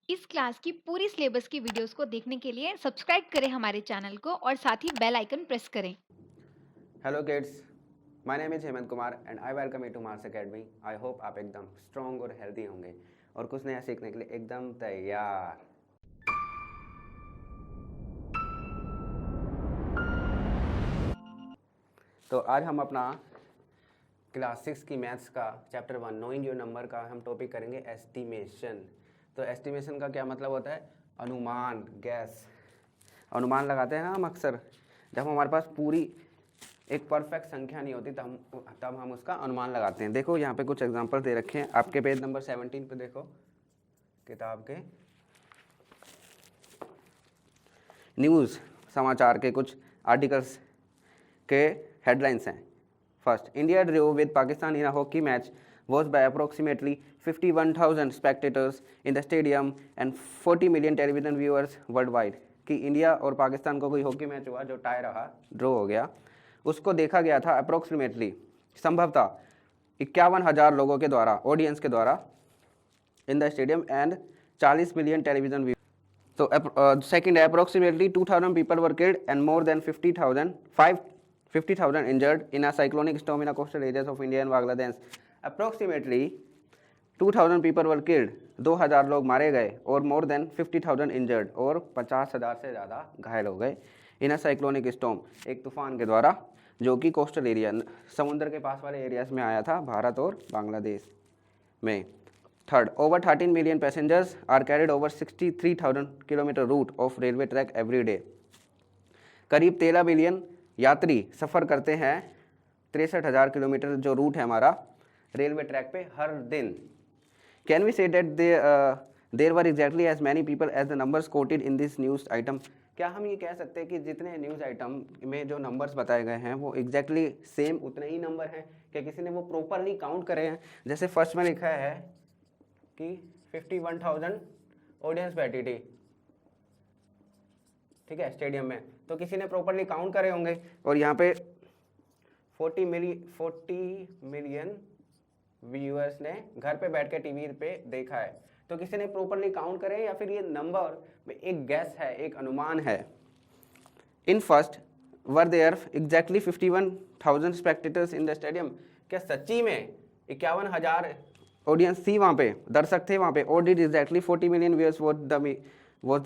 इस क्लास की पूरी सिलेबस की वीडियोस को देखने के लिए सब्सक्राइब करें हमारे चैनल को और साथ ही बेल आइकन प्रेस करें। Hello kids, my name is Hemant Kumar and I welcome you to Mars academy. I hope आप एकदम स्ट्रॉन्ग और हेल्दी होंगे और कुछ नया सीखने के लिए एकदम तैयार। तो आज हम अपना क्लास 6 की मैथ्स का चैप्टर 1 नोइंग योर नंबर का हम टॉपिक करेंगे एस्टिमेशन। तो एस्टिमेशन का क्या मतलब होता है? अनुमान, गैस। अनुमान लगाते हैं ना हम अक्सर, जब हमारे पास पूरी एक परफेक्ट संख्या नहीं होती तब हम उसका अनुमान लगाते हैं। देखो यहाँ पे कुछ एग्जांपल दे रखे हैं आपके पेज नंबर 17 पे। देखो किताब के न्यूज़, समाचार के कुछ आर्टिकल्स के हेडलाइंस हैं। First, India Drew with Pakistan in a hockey match was by approximately 51,000 spectators in the stadium and 40 million television viewers worldwide। कि इंडिया और पाकिस्तान को कोई हॉकी मैच हुआ जो टाई रहा, ड्रॉ हो गया, उसको देखा गया था अप्रोक्सीमेटली, संभवतः 51,000 लोगों के द्वारा, ऑडियंस के द्वारा इन the stadium and 40 million television view. So second, approximately 2,000 people were killed and more than 50,000 injured in a cyclonic storm in the coastal areas of India and Bangladesh। Approximately 2,000 people were killed, 2,000 लोग मारे गए, और more than 50,000 injured, और 50,000 से ज़्यादा घायल हो गए इन अ साइक्लोनिक स्टॉर्म, एक तूफान के द्वारा जो कि कोस्टल एरिया, समुद्र के पास वाले एरियाज में आया था, भारत और बांग्लादेश में। Third, over 13 million passengers are carried over 63,000 kilometre route of railway track every day. करीब 13 मिलियन यात्री सफ़र करते हैं 63,000 किलोमीटर जो रूट है हमारा रेलवे ट्रैक पे हर दिन। Can we say that there were exactly as many people as the numbers quoted in this news item. क्या हम ये कह सकते हैं कि जितने न्यूज़ आइटम में जो नंबर्स बताए गए हैं वो एग्जैक्टली सेम उतने ही नंबर हैं? क्या किसी ने वो प्रॉपरली काउंट करे हैं? जैसे फर्स्ट में लिखा है कि 51,000 ऑडियंस बैठी थी, ठीक है, स्टेडियम में, तो किसी ने प्रॉपरली काउंट करे होंगे। और यहाँ पे 40 मिलियन व्यूअर्स ने घर पे बैठ के टीवी पे देखा है, तो किसी ने प्रॉपरली काउंट करे या फिर ये नंबर में एक गैस है, एक अनुमान है? In first, were there exactly 51,000 spectators in the stadium. क्या सच्ची में 51,000 ऑडियंस थी वहाँ पे, दर्शक थे वहाँ पे? और did exactly 40 million viewers watch the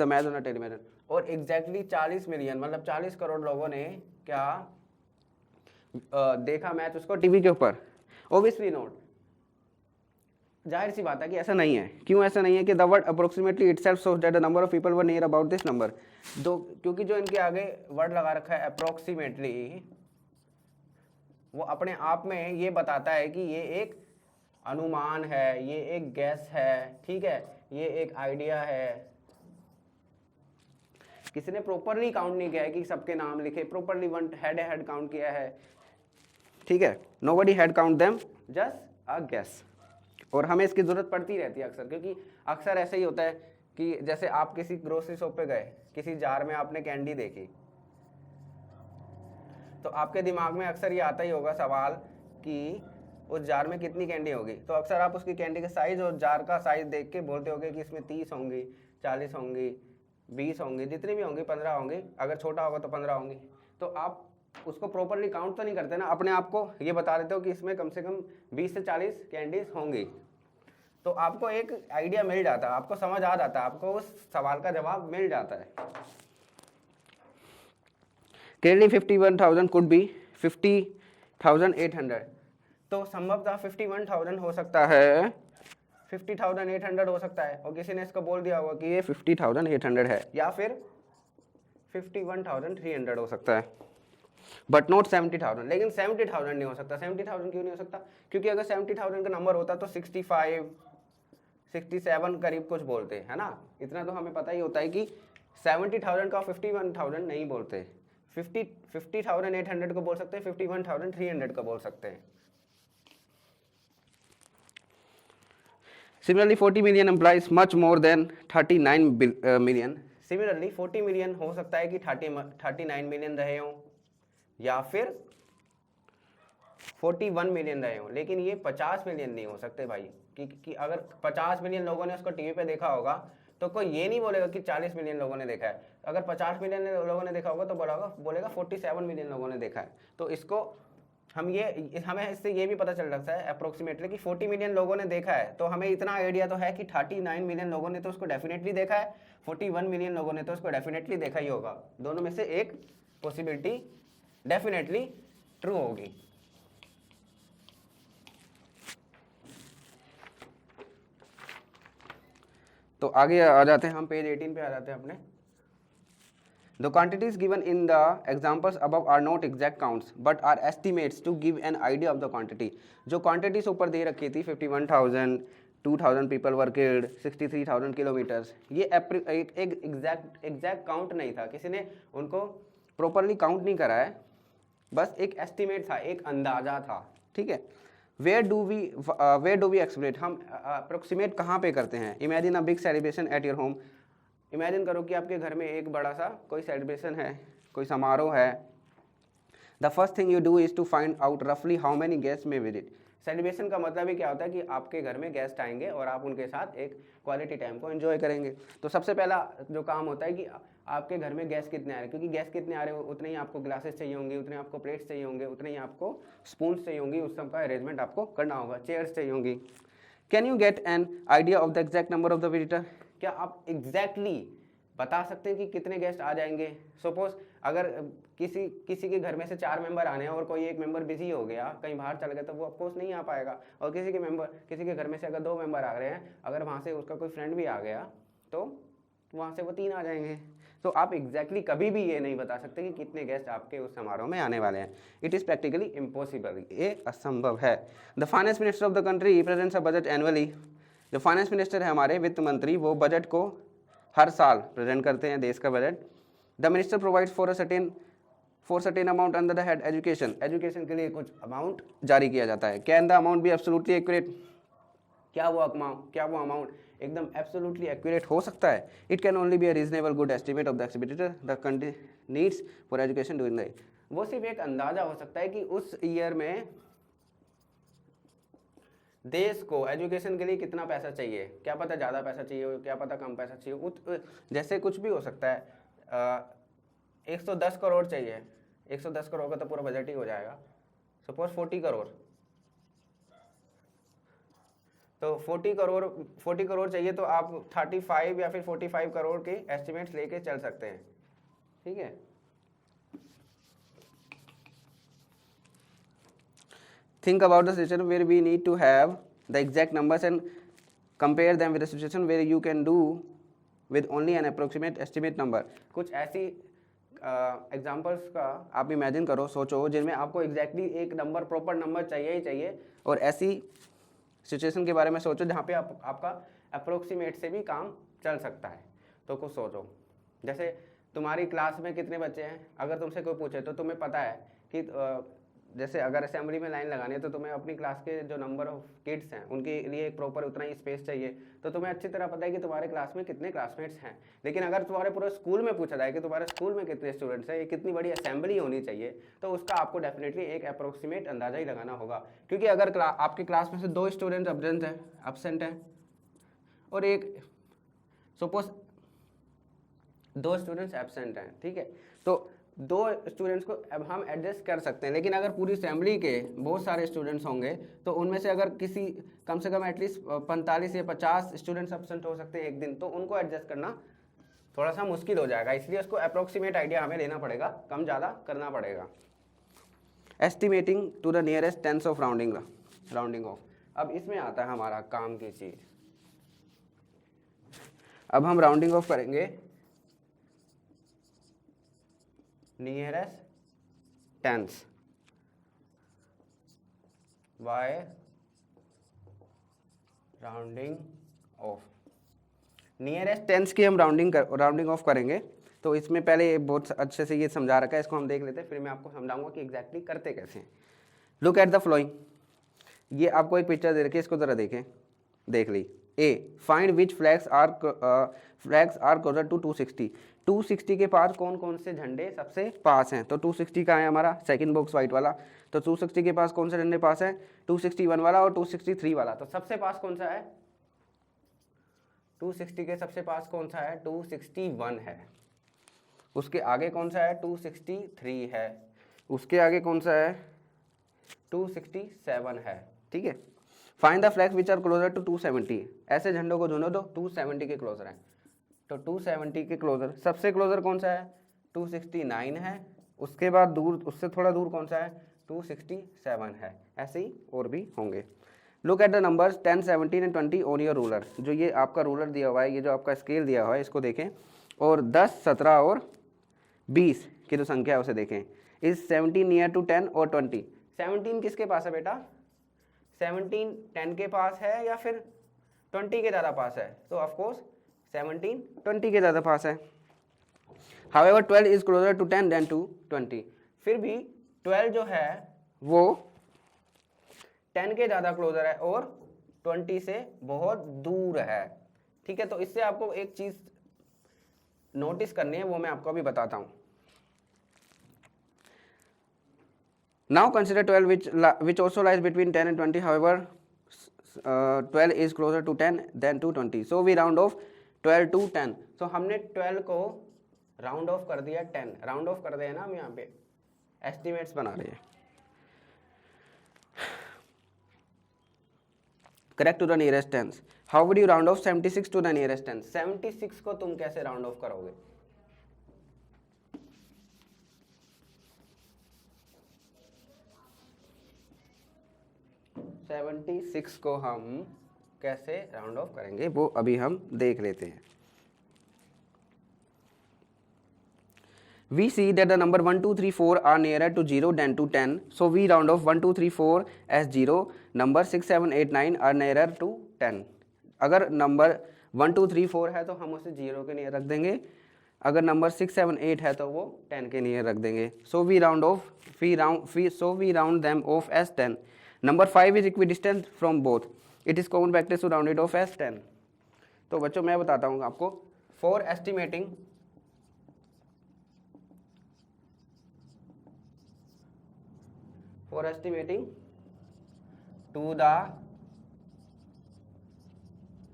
match on the television. और एग्जैक्टली 40 मिलियन मतलब 40 करोड़ लोगों ने क्या देखा मैच उसको टीवी के ऊपर? Obviously not. जाहिर सी बात है कि ऐसा नहीं है। क्यों ऐसा नहीं है? कि the word approximately itself shows that the number of people were near about this number. दो, क्योंकि जो इनके आगे वर्ड लगा रखा है अप्रोक्सीमेटली, वो अपने आप में ये बताता है कि ये एक अनुमान है, ये एक गैस है, ठीक है, ये एक आइडिया है। किसी ने प्रॉपरली काउंट नहीं किया है कि सबके नाम लिखे, प्रॉपरली वन हेड काउंट किया है, ठीक है। Nobody had count them, just a gas. और हमें इसकी जरूरत पड़ती रहती है अक्सर, क्योंकि अक्सर ऐसा ही होता है कि जैसे आप किसी ग्रोसरी शॉप पे गए, किसी जार में आपने कैंडी देखी, तो आपके दिमाग में अक्सर ये आता ही होगा सवाल कि उस जार में कितनी कैंडी होगी। तो अक्सर आप उसकी कैंडी का साइज और जार का साइज देख के बोलते होगे कि इसमें 30 होंगी, 40 होंगी, 20 होंगी, जितनी भी होंगी, 15 होंगी, अगर छोटा होगा तो 15 होंगी। तो आप उसको प्रॉपरली काउंट तो नहीं करते ना, अपने आप को ये बता देते हो कि इसमें कम से कम 20 से 40 कैंडीज होंगी। तो आपको एक आइडिया मिल जाता है, आपको समझ आ जाता है, आपको उस सवाल का जवाब मिल जाता है। Clearly 51,000 could be 50,800। तो संभवतः 51,000 हो सकता है, 50,800 हो सकता है, और किसी ने इसको बोल दिया होगा कि ये 50,800 है, या फिर 51,300 हो सकता है, बट नॉट 70,000। लेकिन 70,000 नहीं हो सकता। 70,000 क्यों नहीं हो सकता? क्योंकि अगर 70,000 का नंबर होता तो 65, 67 करीब कुछ बोलते हैं, है ना। इतना तो हमें पता ही होता है कि 70,000 का 51,000 नहीं बोलते। 50,800 को बोल सकते हैं, 51,300 को बोल सकते हैं। Similarly, 40 million implies much more than 39 million। Similarly, 40 million हो सकता है कि 39 मिलियन रहे हों, या फिर 41 मिलियन रहे हों, लेकिन ये 50 मिलियन नहीं हो सकते भाई। कि अगर 50 मिलियन लोगों ने उसको टीवी पे देखा होगा तो कोई ये नहीं बोलेगा कि 40 मिलियन लोगों ने देखा है। अगर 50 मिलियन लोगों ने देखा होगा तो बोलेगा 47 मिलियन लोगों ने देखा है। तो इसको हमें इससे ये भी पता चल सकता है अप्रोक्सीमेटली कि 40 मिलियन लोगों ने देखा है, तो हमें इतना आइडिया तो है कि 39 मिलियन लोगों ने तो उसको डेफिनेटली देखा है, 41 मिलियन लोगों ने तो उसको डेफिनेटली देखा ही होगा। दोनों में से एक पॉसिबिलिटी डेफिनेटली ट्रू होगी। तो आगे आ जाते हैं हम, पेज 18 पे आ जाते हैं अपने। The quantities given in the examples above are not exact counts but are estimates to give an idea of the quantity। जो quantities ऊपर दे रखी थी 51,000, 2,000 people were killed, 63,000 किलोमीटर्स, ये एक एग्जैक्ट काउंट नहीं था, किसी ने उनको प्रॉपरली काउंट नहीं करा है, बस एक एस्टिमेट था, एक अंदाजा था, ठीक है। वेयर डू वी एक्सपेक्ट, हम अप्रोक्सीमेट कहाँ पे करते हैं। Imagine a big celebration at your home, imagine करो कि आपके घर में एक बड़ा सा कोई सेलिब्रेशन है, कोई समारोह है। The first thing you do is to find out रफली how many guest may visit. Celebration का मतलब ही क्या होता है कि आपके घर में गेस्ट आएंगे और आप उनके साथ एक क्वालिटी टाइम को एंजॉय करेंगे। तो सबसे पहला जो काम होता है कि आपके घर में गेस्ट कितने आ रहे हैं, क्योंकि गेस्ट कितने आ रहे हैं उतने ही आपको ग्लासेस चाहिए होंगे, उतने आपको प्लेट्स चाहिए होंगे, उतने ही आपको स्पून्स चाहिए होंगी, उस सब का अरेंजमेंट आपको करना होगा, चेयर्स चाहिए होंगी। Can you get an idea of the exact number of the visitor, क्या आप एग्जैक्टली बता सकते हैं कि कितने गेस्ट आ जाएंगे। सपोज अगर किसी के घर में से 4 मेंबर आने हैं और कोई एक मेंबर बिजी हो गया, कहीं बाहर चल गया, तो वो ऑफकोर्स नहीं आ पाएगा। और किसी के घर में से अगर 2 मेंबर आ रहे हैं, अगर वहाँ से उसका कोई फ्रेंड भी आ गया तो वहाँ से वो 3 आ जाएंगे। तो आप एग्जैक्टली कभी भी ये नहीं बता सकते कि कितने गेस्ट आपके उस समारोह में आने वाले हैं। इट इज़ प्रैक्टिकली इम्पॉसिबल, ये असंभव है। The finance minister of the country presents a budget annually, जो फाइनेंस मिनिस्टर है हमारे वित्त मंत्री, वो बजट को हर साल प्रेजेंट करते हैं, देश का budget. The minister provides for certain amount under the head education, education के लिए कुछ अमाउंट जारी किया जाता है। Can the amount be absolutely accurate, क्या वो अमाउंट एकदम एब्सोल्युटली एक्यूरेट हो सकता है। It can only be a reasonable good estimate of the expenditure the country needs for education during the, वो सिर्फ एक अंदाजा हो सकता है कि उस ईयर में देश को एजुकेशन के लिए कितना पैसा चाहिए, क्या पता ज़्यादा पैसा चाहिए, क्या पता कम पैसा चाहिए, जैसे कुछ भी हो सकता है। 110 करोड़ चाहिए, 110 करोड़ का तो पूरा बजट ही हो जाएगा। सपोज 40 करोड़, तो 40 करोड़ चाहिए, तो आप 35 या फिर 45 करोड़ के एस्टिमेट्स लेके चल सकते हैं, ठीक है। Think about the situation where we need to have the exact numbers and compare them with the situation where you can do with only an approximate estimate number। कुछ ऐसी एग्जाम्पल्स का आप इमेजिन करो, सोचो, जिनमें आपको एग्जैक्टली एक number, proper number चाहिए ही चाहिए, और ऐसी सिचुएशन के बारे में सोचो जहाँ पे आपका अप्रोक्सीमेट से भी काम चल सकता है। तो कुछ सोचो, जैसे तुम्हारी क्लास में कितने बच्चे हैं, अगर तुमसे कोई पूछे तो तुम्हें पता है कि जैसे अगर असेंबली में लाइन लगानी है तो तुम्हें अपनी क्लास के जो नंबर ऑफ किड्स हैं उनके लिए एक प्रॉपर उतना ही स्पेस चाहिए, तो तुम्हें अच्छी तरह पता है कि तुम्हारे क्लास में कितने क्लासमेट्स हैं। लेकिन अगर तुम्हारे पूरे स्कूल में पूछा जाए कि तुम्हारे स्कूल में कितने स्टूडेंट्स हैं, ये कितनी बड़ी असेंबली होनी चाहिए, तो उसका आपको डेफिनेटली एक अप्रोक्सीमेट अंदाजा ही लगाना होगा। क्योंकि अगर आपकी क्लास में से 2 स्टूडेंट्स एब्सेंट हैं और एक सपोज 2 स्टूडेंट्स एब्सेंट हैं, ठीक है, तो 2 स्टूडेंट्स को अब हम एडजस्ट कर सकते हैं। लेकिन अगर पूरी असेंबली के बहुत सारे स्टूडेंट्स होंगे तो उनमें से अगर किसी कम से कम एटलीस्ट 45 या 50 स्टूडेंट्स एब्सेंट हो सकते हैं एक दिन, तो उनको एडजस्ट करना थोड़ा सा मुश्किल हो जाएगा। इसलिए उसको अप्रोक्सीमेट आइडिया हमें लेना पड़ेगा, कम ज़्यादा करना पड़ेगा। Estimating to the nearest tens of rounding off, अब इसमें आता है हमारा काम की चीज़। अब हम राउंडिंग ऑफ करेंगे nearest tens by rounding off. Nearest tens की हम राउंडिंग ऑफ करेंगे, तो इसमें पहले बहुत अच्छे से ये समझा रखा है, इसको हम देख लेते हैं, फिर मैं आपको समझाऊंगा कि एग्जैक्टली करते कैसे हैं। लुक एट द फॉलोइंग, ये आपको एक पिक्चर दे रखी है, इसको ज़रा देख ली। A, find which flags are closer to 260, 260 के पास कौन कौन से झंडे सबसे पास हैं। तो 260 का है हमारा सेकंड बॉक्स वाइट वाला, तो 260 के पास कौन से झंडे पास है, 261 वाला और 263 वाला। तो सबसे पास कौन सा है, 260 के सबसे पास कौन सा है, 261 है। उसके आगे कौन सा है, 263 है। उसके आगे कौन सा है, 267 है। ठीक है, find the flags which are closer to 270। ऐसे झंडों को ढूंढो तो 270 के क्लोजर हैं। तो 270 के क्लोजर, सबसे क्लोजर कौन सा है, 269 है। उसके बाद दूर, उससे थोड़ा दूर कौन सा है, 267 है। ऐसे ही और भी होंगे। Look at the numbers 10, 17 and 20 on your ruler. जो ये आपका रूलर दिया हुआ है, ये जो आपका स्केल दिया हुआ है, इसको देखें और 10, 17 और 20 की जो संख्या है उसे देखें। इज 17 नियर टू 10 और 20? 17 किसके पास है बेटा, 17 10 के पास है या फिर 20 के ज़्यादा पास है? तो ऑफकोर्स 17 20 के ज़्यादा पास है। However 12 is closer to 10 than to 20। फिर भी 12 जो है वो 10 के ज़्यादा क्लोजर है और 20 से बहुत दूर है। ठीक है, तो इससे आपको एक चीज़ नोटिस करनी है, वो मैं आपको अभी बताता हूँ। Now consider 12 which also lies between 10 and 20. However 12 is closer to 10 than to 20, so we round off 12 to 10। so हमने 12 को राउंड ऑफ कर दिया 10, राउंड ऑफ कर दिया ना, हम यहाँ पे एस्टिमेट्स बना रहे हैं। Correct to the nearest tens. How would you round off 76 to the nearest tens? 76 को तुम कैसे राउंड ऑफ करोगे? 76 को हम कैसे राउंड ऑफ करेंगे वो अभी हम देख लेते हैं। We see that the number 1, 2, 3, 4 are nearer to 0 than to 10, so we round off 1, 2, 3, 4 as 0. Number 6, 7, 8, 9 are nearer to 10। अगर नंबर 1, 2, 3, 4 है तो हम उसे 0 के नियर रख देंगे। अगर नंबर 6, 7, 8 है तो वो 10 के नियर रख देंगे। So we round them off as 10। Number 5 is equidistant from both। It is common practice to round it off as 10। तो बच्चों मैं बताता हूँ आपको, for estimating to the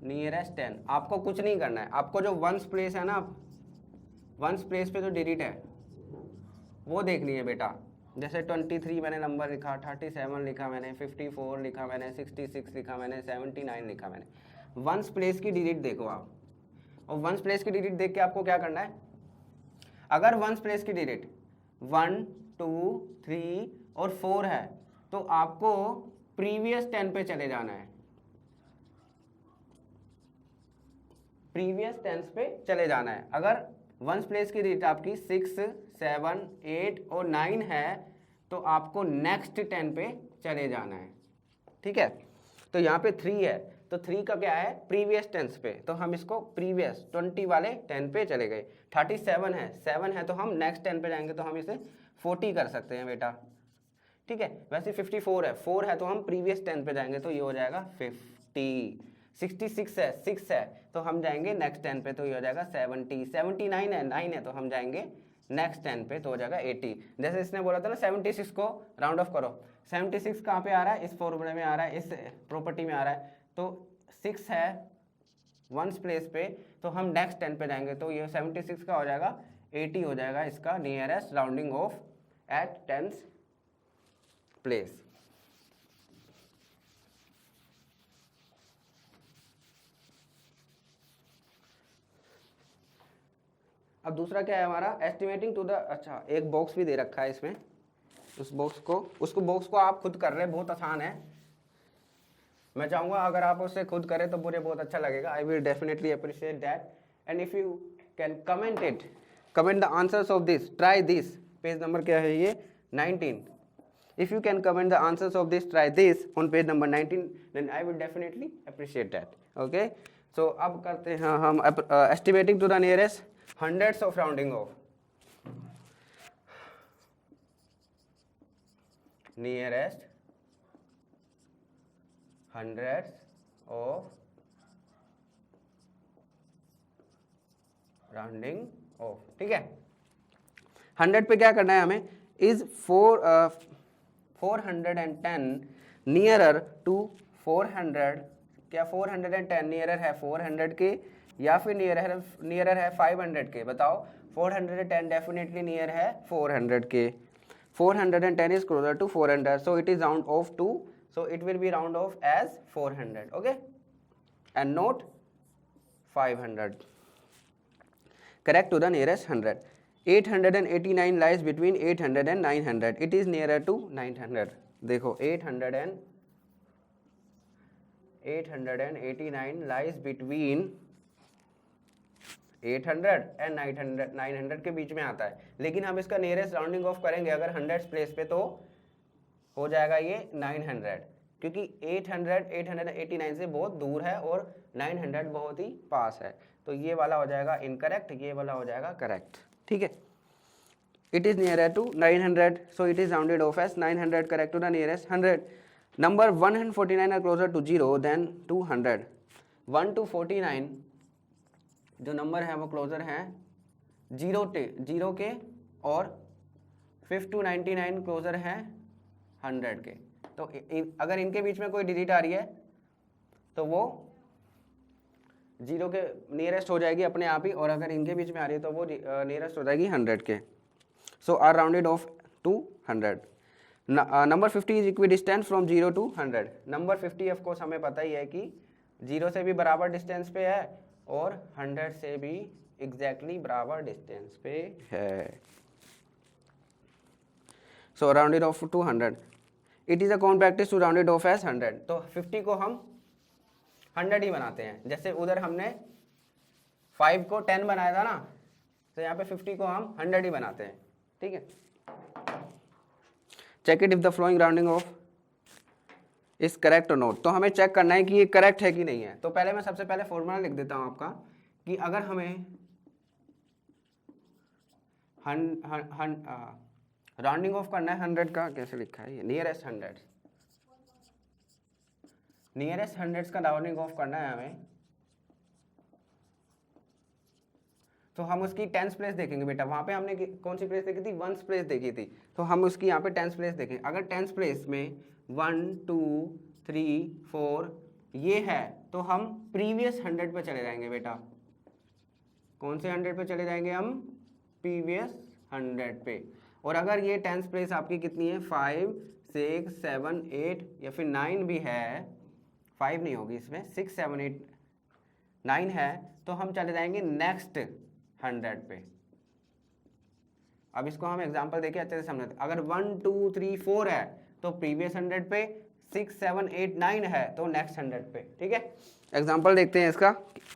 nearest 10 आपको कुछ नहीं करना है। आपको जो वंस प्लेस है ना, वंस प्लेस पे जो डिजिट है वो देखनी है बेटा। जैसे 23 मैंने नंबर लिखा, 37 लिखा मैंने, 54 लिखा मैंने, 66 लिखा मैंने, 79 लिखा मैंने। वंस प्लेस की डिजिट देखो आप, और वंस प्लेस की डिजिट देख के आपको क्या करना है, अगर वंस प्लेस की डिजिट 1, 2, 3 और 4 है तो आपको प्रीवियस 10 पे चले जाना है, प्रीवियस 10 पे चले जाना है। अगर वंस प्लेस की डिजिट आपकी 6, 7, 8 और 9 है तो आपको नेक्स्ट 10 पे चले जाना है। ठीक है, तो यहाँ पे 3 है तो 3 का क्या है, प्रीवियस 10 पे, तो हम इसको प्रीवियस 20 वाले 10 पे चले गए। 37 है, 7 है तो हम नेक्स्ट 10 पे जाएंगे, तो हम इसे 40 कर सकते हैं बेटा। ठीक है, वैसे 54 है, 4 है तो हम प्रीवियस 10 पे जाएंगे तो ये हो जाएगा 50। 66 है, 6 है तो हम जाएंगे नेक्स्ट 10 पे तो ये हो जाएगा 70। 79 है, 9 है तो हम जाएंगे नेक्स्ट 10 पे तो हो जाएगा 80। जैसे इसने बोला था ना 76 को राउंड ऑफ करो, 76 कहाँ पे आ रहा है, इस फॉर्मूले में आ रहा है, इस प्रॉपर्टी में आ रहा है। तो 6 है वंस प्लेस पे तो हम नेक्स्ट 10 पे जाएंगे तो ये 76 का हो जाएगा 80 हो जाएगा इसका nearest rounding off at 10th place. अब दूसरा क्या है हमारा, एस्टिमेटिंग टू द, अच्छा एक बॉक्स भी दे रखा है इसमें, उस बॉक्स को आप खुद कर रहे हैं, बहुत आसान है। मैं चाहूँगा अगर आप उससे खुद करें तो मुझे बहुत अच्छा लगेगा। I will definitely appreciate that and if you can comment the answers of this, try this. Page number क्या है ये, 19। If you can comment the answers of this, try this on page number 19, then I will definitely appreciate that. Okay, so अब करते हैं हम estimating to the nearest hundreds of rounding off, nearest hundreds of rounding off। ठीक है, 100 पे क्या करना है हमें, is 410 नियरर टू 400, क्या 410 नियरर है 400 के या फिर नियरर है 500 के। बताओ 410 डेफिनेटली नियर है 400 के। 410 is closer to 400, so it is round off to, so it will be round off as 400, okay, and not 500. Correct to the nearest 100. 889 lies between 800 and 900. It is nearer to 900. देखो 889 lies between 800 and 900 के बीच में आता है, लेकिन हम इसका nearest rounding off करेंगे अगर 100 प्लेस पे तो हो जाएगा ये 900, क्योंकि 889 से बहुत दूर है और 900 बहुत ही पास है, तो ये वाला हो जाएगा इनकरेक्ट, ये वाला हो जाएगा करेक्ट। ठीक है, it is nearer to 900, so it is rounded off as 900, correct to the nearest 100। Number 149 are closer to 0 than 200। 1 to 49 जो नंबर है वो क्लोजर हैं 0 के, और 5 to 99 क्लोजर हैं 100 के। तो अगर इनके बीच में कोई डिजिट आ रही है तो वो 0 के नियरेस्ट हो जाएगी अपने आप ही, और अगर इनके बीच में आ रही है तो वो नियरेस्ट हो जाएगी 100 के। So are rounded off to 100। Number 50 is equidistance from 0 to 100। Number 50 of course हमें पता ही है कि 0 से भी बराबर डिस्टेंस पे है और 100 से भी एग्जैक्टली बराबर डिस्टेंस पे है। So rounded off to 100। It is a common practice to rounded off as 100। तो 50 को हम 100 ही बनाते हैं, जैसे उधर हमने 5 को 10 बनाया था ना, तो यहाँ पे 50 को हम 100 ही बनाते हैं। ठीक है, check it if the following rounding off is correct और नॉट। तो हमें चेक करना है कि ये करेक्ट है कि नहीं है। तो पहले मैं सबसे पहले फॉर्मूला लिख देता हूं आपका कि अगर हमें राउंडिंग ऑफ करना है 100 का, कैसे लिखा है ये, नियरेस्ट 100 का राउंडिंग ऑफ करना है हमें, तो हम उसकी 10th प्लेस देखेंगे बेटा। वहां पे हमने कौन सी प्लेस देखी थी, 1st प्लेस देखी थी, तो हम उसकी यहाँ पे 10th प्लेस देखें। अगर 10th प्लेस में 1 2 3 4 ये है तो हम प्रीवियस 100 पे चले जाएंगे बेटा। कौन से 100 पे चले जाएंगे हम, प्रीवियस 100 पे। और अगर ये 10th प्लेस आपकी कितनी है, 5 6 7 8 या फिर 9 भी है, 5 नहीं होगी इसमें, 6 7 8 9 है, तो हम चले जाएंगे नेक्स्ट 100 पे। अब इसको हम एग्जांपल देके अच्छे से समझते। अगर 1 2 3 4 है तो प्रीवियस 100 पे, 6 7 8 9 है तो नेक्स्ट 100 पे। ठीक है, एग्जांपल देखते हैं इसका।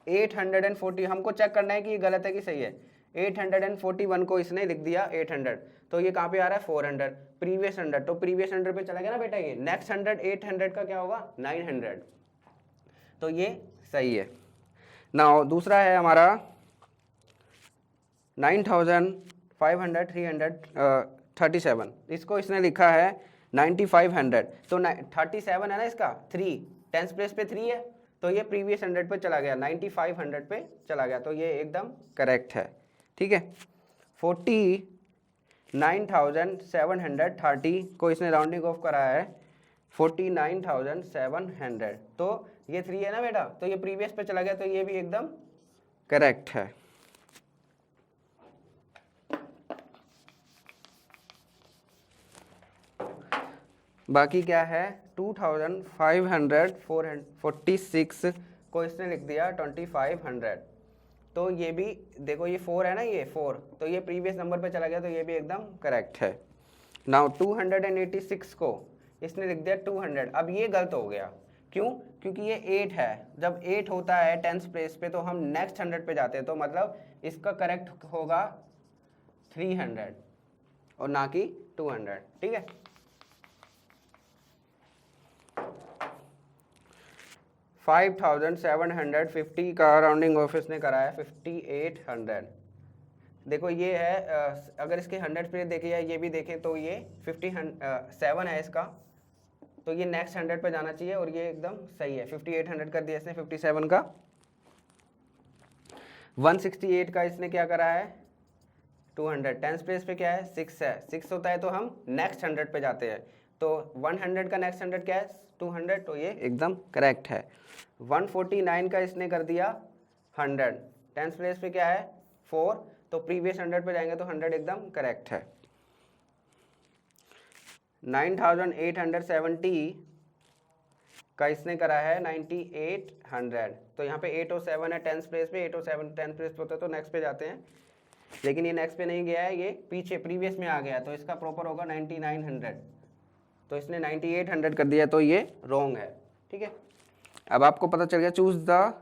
840, हमको चेक करना है कि ये गलत है कि सही है। 841 को इसने लिख दिया 800, तो ये कहाँ पे आ रहा है 400, प्रीवियस 100, तो प्रीवियस 100 पे चला गया ना बेटा ये। नेक्स्ट 100 800 का क्या होगा 900, तो ये सही है। नाउ दूसरा है हमारा 9537। इसको इसने लिखा है 9500, तो 37 है ना इसका, 3 10th प्लेस पे 3 है, तो ये प्रीवियस 100 पे चला गया, 9500 पे चला गया, तो ये एकदम करेक्ट है। ठीक है, 49,730 को इसने राउंडिंग ऑफ करा है 49,700, तो ये 3 है ना बेटा, तो ये प्रीवियस पे चला गया, तो ये भी एकदम करेक्ट है। बाकी क्या है, 2546 को इसने लिख दिया 2500, तो ये भी देखो, ये 4 है ना, ये 4, तो ये प्रीवियस नंबर पे चला गया, तो ये भी एकदम करेक्ट है। नाउ 286 को इसने लिख दिया 200। अब ये गलत हो गया, क्यों, क्योंकि ये 8 है। जब 8 होता है 10th प्लेस पे तो हम नेक्स्ट 100 पे जाते हैं, तो मतलब इसका करेक्ट होगा 300 और ना कि 200। ठीक है, 5750 का राउंडिंग ऑफ इसने कराया 5800। देखो ये है, अगर इसके 100 प्लेस देखे या ये भी देखें तो ये 57 है इसका, तो ये नेक्स्ट 100 पे जाना चाहिए, और ये एकदम सही है। 5800 कर दिया इसने 57 का। 168 का इसने क्या करा है 200। 10th प्लेस पे क्या है 6 है, 6 होता है तो हम नेक्स्ट 100 पे जाते हैं, तो 100 का नेक्स्ट 100 क्या है 200, तो ये एकदम करेक्ट है। 149 का इसने कर दिया 100, टेंथ प्लेस पे क्या है 4, तो प्रीवियस 100 पे जाएंगे तो 100 एकदम करेक्ट है। 9870 का इसने करा है 9800, तो यहाँ पे 8 और 7 है टेंथ प्लेस पे, 8 और 7 टेंथ प्लेस पे होता है तो नेक्स्ट पे जाते हैं, लेकिन ये नेक्स्ट पे नहीं गया है, ये पीछे प्रीवियस में आ गया, तो इसका प्रॉपर होगा 9900, तो इसने 9800 कर दिया, तो ये रॉन्ग है। ठीक है, अब आपको पता चल गया चूज द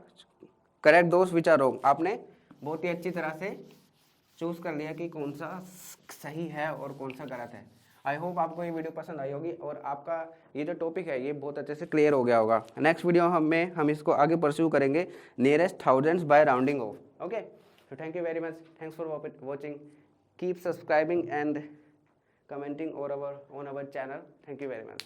करेक्ट दोस्त विच आर रॉन्ग, आपने बहुत ही अच्छी तरह से चूज कर लिया कि कौन सा सही है और कौन सा गलत है। आई होप आपको ये वीडियो पसंद आई होगी और आपका ये जो टॉपिक है ये बहुत अच्छे से क्लियर हो गया होगा। नेक्स्ट वीडियो हम इसको आगे परस्यू करेंगे, nearest thousands by rounding off. Okay, so thank you very much, thanks for watching, keep subscribing and commenting on our channel, thank you very much।